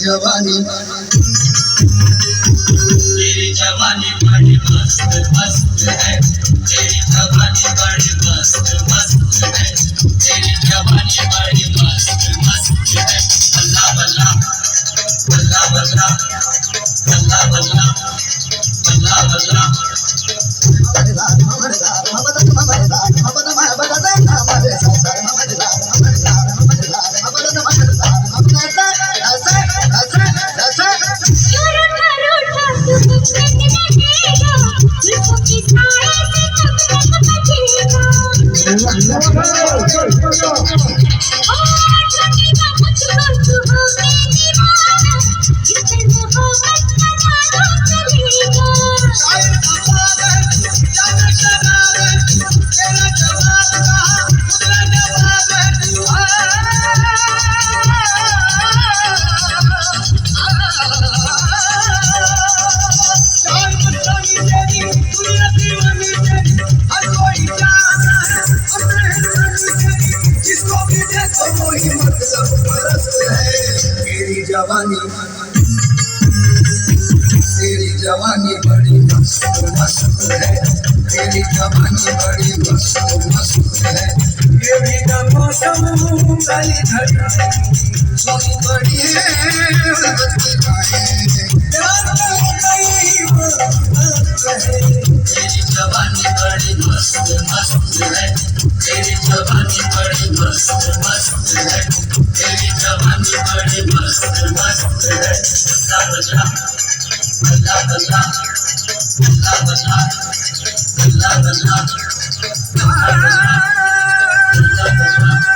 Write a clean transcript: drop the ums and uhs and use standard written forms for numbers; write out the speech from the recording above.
जवानी तेरी जवानी बड़ी मस्त मस्त है, तेरी जवानी बड़ी मस्त मस्त है, तेरी जवानी बड़ी मस्त मस्त है। बल्ला बल्ला बल्ला बल्ला बल्ला बल्ला बल्ला जवानी तेरी जवानी बड़ी मस्त मस्त है, तेरी जवानी बड़ी मस्त मस्त है। ये भी का मौसम काली धरा सोनी बड़ी है तेरी जवानी बड़ी मस्त मस्त है, तेरी जवानी बड़ी मस्त मस्त है, तेरी जवानी बड़ी मस्त मस्त है। बल्ला बल्ला बल्ला बल्ला बल्ला बल्ला बल्ला बल्ला बल्ला बल्ला बल्ला